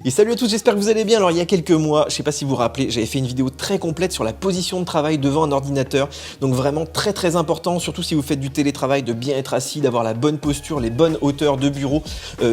Et salut à tous, j'espère que vous allez bien. Alors il y a quelques mois, je sais pas si vous vous rappelez, j'avais fait une vidéo très complète sur la position de travail devant un ordinateur. Donc vraiment très important, surtout si vous faites du télétravail, de bien être assis, d'avoir la bonne posture, les bonnes hauteurs de bureau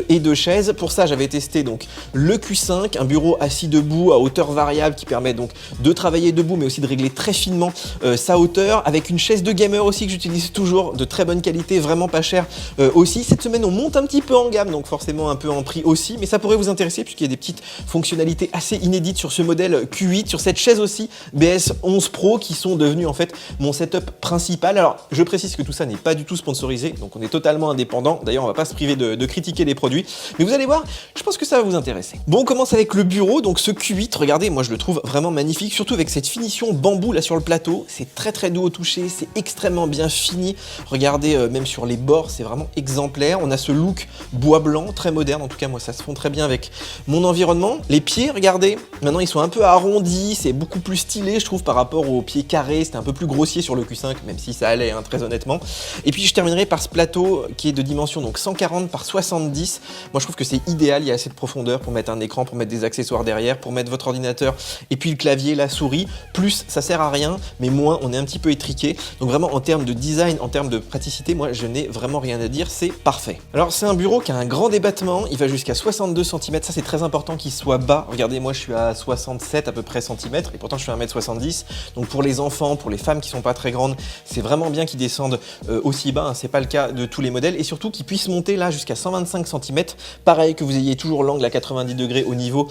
et de chaise. Pour ça, j'avais testé donc le Q5, un bureau assis debout à hauteur variable qui permet donc de travailler debout mais aussi de régler très finement sa hauteur, avec une chaise de gamer aussi que j'utilise toujours, de très bonne qualité, vraiment pas cher aussi. Cette semaine, on monte un petit peu en gamme, donc forcément un peu en prix aussi, mais ça pourrait vous intéresser puisqu'il y a des petites fonctionnalités assez inédites sur ce modèle Q8, sur cette chaise aussi BS11 Pro qui sont devenues en fait mon setup principal. Alors je précise que tout ça n'est pas du tout sponsorisé, donc on est totalement indépendant. D'ailleurs on va pas se priver de critiquer les produits, mais vous allez voir, je pense que ça va vous intéresser. Bon, on commence avec le bureau, donc ce Q8, regardez, moi je le trouve vraiment magnifique, surtout avec cette finition bambou là sur le plateau. C'est très doux au toucher, c'est extrêmement bien fini. Regardez, même sur les bords, c'est vraiment exemplaire. On a ce look bois blanc, très moderne, en tout cas moi ça se fond très bien avec mon environnement. Les pieds, regardez, maintenant ils sont un peu arrondis, c'est beaucoup plus stylé je trouve par rapport aux pieds carrés, c'était un peu plus grossier sur le Q5, même si ça allait, hein, très honnêtement. Et puis je terminerai par ce plateau qui est de dimension donc 140 par 70. Moi je trouve que c'est idéal, il y a assez de profondeur pour mettre un écran, pour mettre des accessoires derrière, pour mettre votre ordinateur et puis le clavier, la souris. Plus ça sert à rien, mais moins on est un petit peu étriqué. Donc vraiment en termes de design, en termes de praticité, moi je n'ai vraiment rien à dire, c'est parfait. Alors c'est un bureau qui a un grand débattement, il va jusqu'à 62 cm, ça c'est très important qu'il soit bas. Regardez, moi je suis à 67 à peu près centimètres et pourtant je suis à 1m70. Donc pour les enfants, pour les femmes qui sont pas très grandes, c'est vraiment bien qu'ils descendent aussi bas, hein. C'est pas le cas de tous les modèles, et surtout qu'ils puissent monter là jusqu'à 125 cm. Pareil, que vous ayez toujours l'angle à 90 degrés au niveau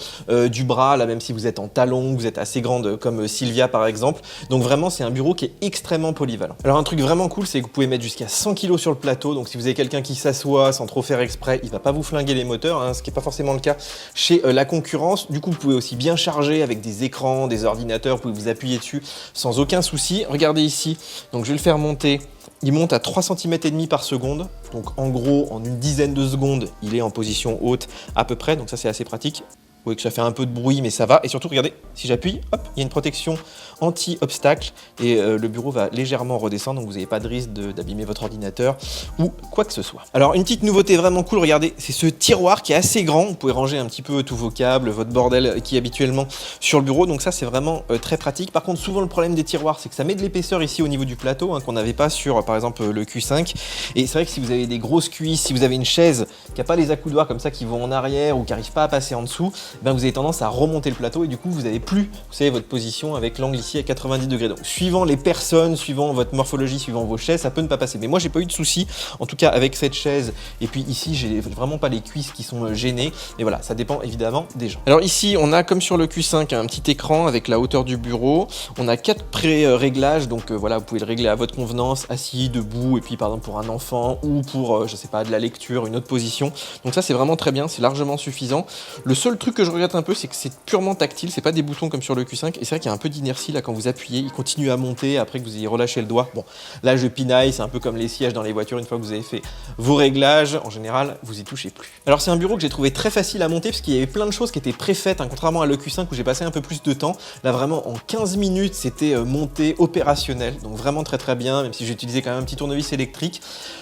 du bras, là même si vous êtes en talon, vous êtes assez grande comme Sylvia par exemple. Donc vraiment c'est un bureau qui est extrêmement polyvalent. Alors un truc vraiment cool, c'est que vous pouvez mettre jusqu'à 100 kg sur le plateau, donc si vous avez quelqu'un qui s'assoit sans trop faire exprès, il va pas vous flinguer les moteurs, hein, ce qui n'est pas forcément le cas chez la concurrence. Du coup vous pouvez aussi bien charger avec des écrans, des ordinateurs, vous pouvez vous appuyer dessus sans aucun souci. Regardez ici, donc je vais le faire monter. Il monte à 3,5 cm par seconde, donc en gros en une dizaine de secondes il est en position haute à peu près, donc ça c'est assez pratique. Vous voyez que ça fait un peu de bruit mais ça va, et surtout regardez, si j'appuie, hop, il y a une protection anti-obstacle et le bureau va légèrement redescendre, donc vous n'avez pas de risque d'abîmer votre ordinateur ou quoi que ce soit. Alors une petite nouveauté vraiment cool, regardez, c'est ce tiroir qui est assez grand, vous pouvez ranger un petit peu tous vos câbles, votre bordel qui est habituellement sur le bureau, donc ça c'est vraiment très pratique. Par contre souvent le problème des tiroirs c'est que ça met de l'épaisseur ici au niveau du plateau, hein, qu'on n'avait pas sur par exemple le Q5, et c'est vrai que si vous avez des grosses cuisses, si vous avez une chaise qui n'a pas les accoudoirs comme ça qui vont en arrière ou qui n'arrivent pas à passer en dessous, ben vous avez tendance à remonter le plateau et du coup vous n'avez plus, vous savez, votre position avec l'angle ici à 90 degrés. Donc suivant les personnes, suivant votre morphologie, suivant vos chaises, ça peut ne pas passer. Mais moi j'ai pas eu de soucis, en tout cas avec cette chaise, et puis ici j'ai vraiment pas les cuisses qui sont gênées, et voilà, ça dépend évidemment des gens. Alors ici on a comme sur le Q5 un petit écran avec la hauteur du bureau, on a 4 pré-réglages, donc voilà, vous pouvez le régler à votre convenance, assis, debout, et puis par exemple pour un enfant ou pour je sais pas, de la lecture, une autre position. Donc ça c'est vraiment très bien, c'est largement suffisant. Le seul truc que je regrette un peu, c'est que c'est purement tactile, c'est pas des boutons comme sur le Q5, et c'est vrai qu'il y a un peu d'inertie là quand vous appuyez, il continue à monter après que vous ayez relâché le doigt. Bon, là je pinaille, c'est un peu comme les sièges dans les voitures, une fois que vous avez fait vos réglages, en général vous y touchez plus. Alors c'est un bureau que j'ai trouvé très facile à monter parce qu'il y avait plein de choses qui étaient préfaites, hein, contrairement à le Q5 où j'ai passé un peu plus de temps. Là vraiment en 15 minutes c'était monté, opérationnel, donc vraiment très bien, même si j'ai utilisé quand même un petit tournevis électrique.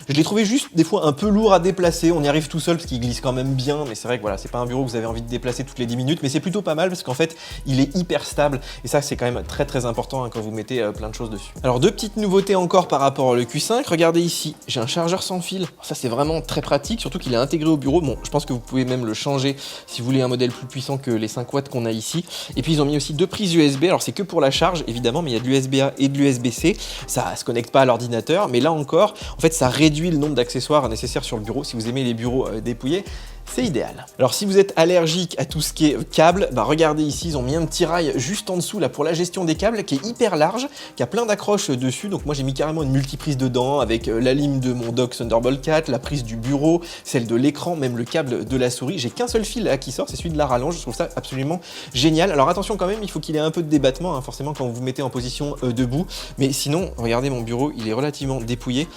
Je l'ai trouvé juste des fois un peu lourd à déplacer, on y arrive tout seul parce qu'il glisse quand même bien, mais c'est vrai que voilà, c'est pas un bureau que vous avez envie de déplacer toutes les 10 minutes, mais c'est plutôt pas mal parce qu'en fait il est hyper stable, et ça c'est quand même très important, hein, quand vous mettez plein de choses dessus. Alors deux petites nouveautés encore par rapport au Q5, regardez ici, j'ai un chargeur sans fil, ça c'est vraiment très pratique, surtout qu'il est intégré au bureau. Bon, je pense que vous pouvez même le changer si vous voulez un modèle plus puissant que les 5 watts qu'on a ici. Et puis ils ont mis aussi 2 prises USB, alors c'est que pour la charge évidemment, mais il y a de l'USB-A et de l'USB-C, ça se connecte pas à l'ordinateur, mais là encore en fait ça réduit le nombre d'accessoires nécessaires sur le bureau. Si vous aimez les bureaux dépouillés, c'est idéal. Alors si vous êtes allergique à tout ce qui est câble, bah regardez ici, ils ont mis un petit rail juste en dessous là pour la gestion des câbles qui est hyper large, qui a plein d'accroches dessus. Donc moi j'ai mis carrément une multiprise dedans avec la lime de mon dock Thunderbolt 4, la prise du bureau, celle de l'écran, même le câble de la souris. J'ai qu'un seul fil là qui sort, c'est celui de la rallonge. Je trouve ça absolument génial. Alors attention quand même, il faut qu'il ait un peu de débattement, hein, forcément quand vous vous mettez en position debout. Mais sinon, regardez mon bureau, il est relativement dépouillé.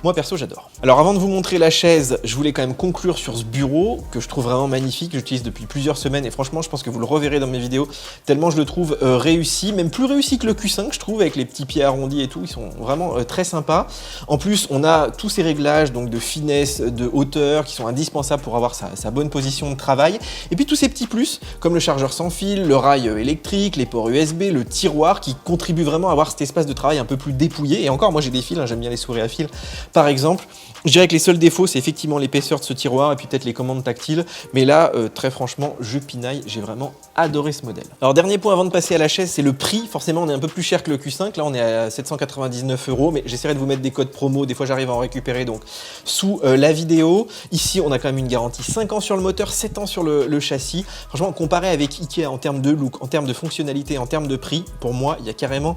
Moi perso j'adore. Alors avant de vous montrer la chaise, je voulais quand même conclure sur ce bureau que je trouve vraiment magnifique, que j'utilise depuis plusieurs semaines et franchement je pense que vous le reverrez dans mes vidéos tellement je le trouve réussi, même plus réussi que le Q5 je trouve, avec les petits pieds arrondis et tout, ils sont vraiment très sympas. En plus on a tous ces réglages donc de finesse, de hauteur qui sont indispensables pour avoir sa bonne position de travail, et puis tous ces petits plus comme le chargeur sans fil, le rail électrique, les ports USB, le tiroir qui contribuent vraiment à avoir cet espace de travail un peu plus dépouillé. Et encore moi j'ai des fils, hein, j'aime bien les souris à fil par exemple. Je dirais que les seuls défauts, c'est effectivement l'épaisseur de ce tiroir et puis peut-être les commandes tactiles. Mais là, très franchement, je pinaille, j'ai vraiment adoré ce modèle. Alors dernier point avant de passer à la chaise, c'est le prix. Forcément, on est un peu plus cher que le Q5. Là, on est à 799 €, mais j'essaierai de vous mettre des codes promo. Des fois, j'arrive à en récupérer donc sous la vidéo. Ici, on a quand même une garantie 5 ans sur le moteur, 7 ans sur le châssis. Franchement, comparé avec Ikea en termes de look, en termes de fonctionnalité, en termes de prix, pour moi, il n'y a carrément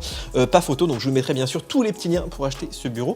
pas photo. Donc, je vous mettrai bien sûr tous les petits liens pour acheter ce bureau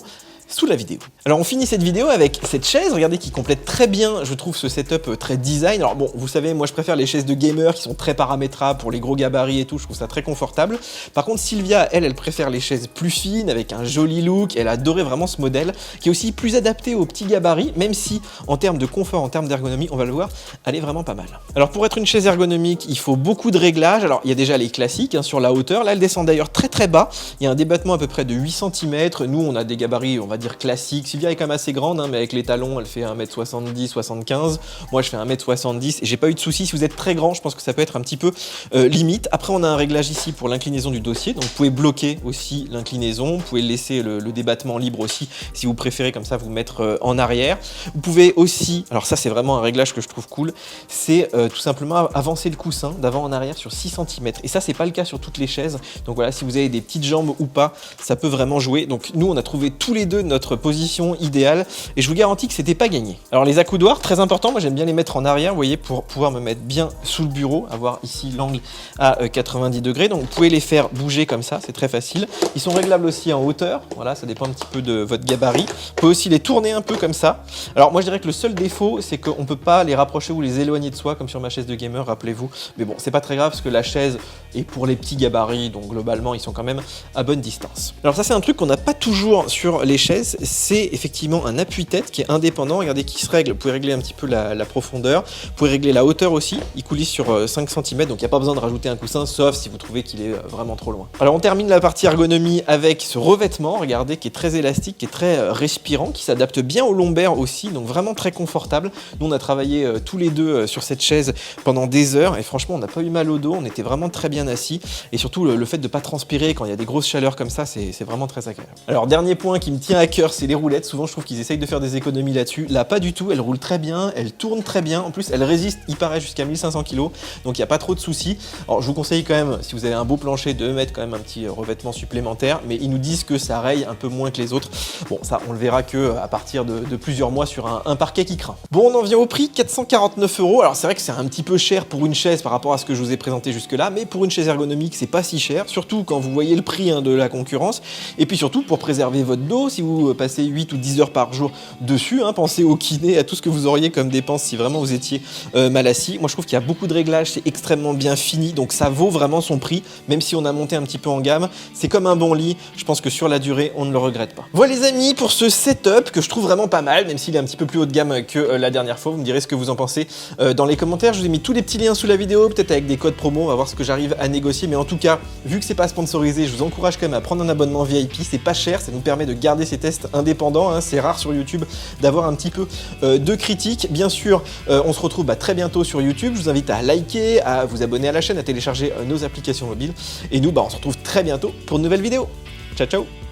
sous la vidéo. Alors on finit cette vidéo avec cette chaise, regardez, qui complète très bien, je trouve, ce setup très design. Alors bon, vous savez, moi je préfère les chaises de gamer qui sont très paramétrables pour les gros gabarits et tout, je trouve ça très confortable. Par contre, Sylvia, elle préfère les chaises plus fines, avec un joli look, elle a adoré vraiment ce modèle, qui est aussi plus adapté aux petits gabarits, même si en termes de confort, en termes d'ergonomie, on va le voir, elle est vraiment pas mal. Alors pour être une chaise ergonomique, il faut beaucoup de réglages. Alors il y a déjà les classiques sur la hauteur, là elle descend d'ailleurs très bas, il y a un débattement à peu près de 8 cm, nous on a des gabarits, on va dire classique. Sylvia est quand même assez grande, mais avec les talons, elle fait 1m70, 75. Moi, je fais 1m70 et j'ai pas eu de soucis. Si vous êtes très grand, je pense que ça peut être un petit peu limite. Après, on a un réglage ici pour l'inclinaison du dossier. Donc, vous pouvez bloquer aussi l'inclinaison. Vous pouvez laisser le débattement libre aussi, si vous préférez comme ça vous mettre en arrière. Vous pouvez aussi, alors ça, c'est vraiment un réglage que je trouve cool, c'est tout simplement avancer le coussin d'avant en arrière sur 6 cm. Et ça, c'est pas le cas sur toutes les chaises. Donc voilà, si vous avez des petites jambes ou pas, ça peut vraiment jouer. Donc, nous, on a trouvé tous les deux notre position idéale et je vous garantis que c'était pas gagné. Alors les accoudoirs, très important, moi j'aime bien les mettre en arrière, vous voyez, pour pouvoir me mettre bien sous le bureau, avoir ici l'angle à 90 degrés, donc vous pouvez les faire bouger comme ça, c'est très facile. Ils sont réglables aussi en hauteur, voilà, ça dépend un petit peu de votre gabarit. Vous pouvez aussi les tourner un peu comme ça. Alors moi je dirais que le seul défaut, c'est qu'on peut pas les rapprocher ou les éloigner de soi, comme sur ma chaise de gamer, rappelez-vous, mais bon, c'est pas très grave parce que la chaise est pour les petits gabarits, donc globalement ils sont quand même à bonne distance. Alors ça c'est un truc qu'on n'a pas toujours sur les chaises, c'est effectivement un appuie-tête qui est indépendant, regardez, qui se règle. Vous pouvez régler un petit peu la profondeur, vous pouvez régler la hauteur aussi, il coulisse sur 5 cm, donc il n'y a pas besoin de rajouter un coussin, sauf si vous trouvez qu'il est vraiment trop loin. Alors on termine la partie ergonomie avec ce revêtement, regardez, qui est très élastique, qui est très respirant, qui s'adapte bien au lombaire aussi, donc vraiment très confortable. Nous on a travaillé tous les deux sur cette chaise pendant des heures, et franchement on n'a pas eu mal au dos, on était vraiment très bien assis, et surtout le fait de ne pas transpirer quand il y a des grosses chaleurs comme ça, c'est vraiment très agréable. Alors dernier point qui me tient à cœur, c'est les roulettes. Souvent je trouve qu'ils essayent de faire des économies là-dessus. Là pas du tout, elle roule très bien, elle tourne très bien, en plus elle résiste, il paraît, jusqu'à 1500 kg, donc il n'y a pas trop de soucis. Alors je vous conseille quand même, si vous avez un beau plancher, de mettre quand même un petit revêtement supplémentaire, mais ils nous disent que ça raye un peu moins que les autres. Bon, ça on le verra que à partir de plusieurs mois sur un parquet qui craint. Bon, on en vient au prix, 449 €. Alors c'est vrai que c'est un petit peu cher pour une chaise par rapport à ce que je vous ai présenté jusque là, mais pour une chaise ergonomique c'est pas si cher, surtout quand vous voyez le prix de la concurrence, et puis surtout pour préserver votre dos, si vous passez 8 ou 10 heures par jour dessus, pensez au kiné, à tout ce que vous auriez comme dépense si vraiment vous étiez mal assis. Moi je trouve qu'il y a beaucoup de réglages, c'est extrêmement bien fini, donc ça vaut vraiment son prix, même si on a monté un petit peu en gamme. C'est comme un bon lit, je pense que sur la durée on ne le regrette pas. Voilà les amis pour ce setup que je trouve vraiment pas mal, même s'il est un petit peu plus haut de gamme que la dernière fois. Vous me direz ce que vous en pensez dans les commentaires. Je vous ai mis tous les petits liens sous la vidéo, peut-être avec des codes promo, on va voir ce que j'arrive à négocier, mais en tout cas, vu que c'est pas sponsorisé, je vous encourage quand même à prendre un abonnement VIP, c'est pas cher, ça nous permet de garder ces tests indépendants, c'est rare sur YouTube d'avoir un petit peu de critiques. Bien sûr, on se retrouve très bientôt sur YouTube, je vous invite à liker, à vous abonner à la chaîne, à télécharger nos applications mobiles, et nous on se retrouve très bientôt pour une nouvelle vidéo. Ciao ciao.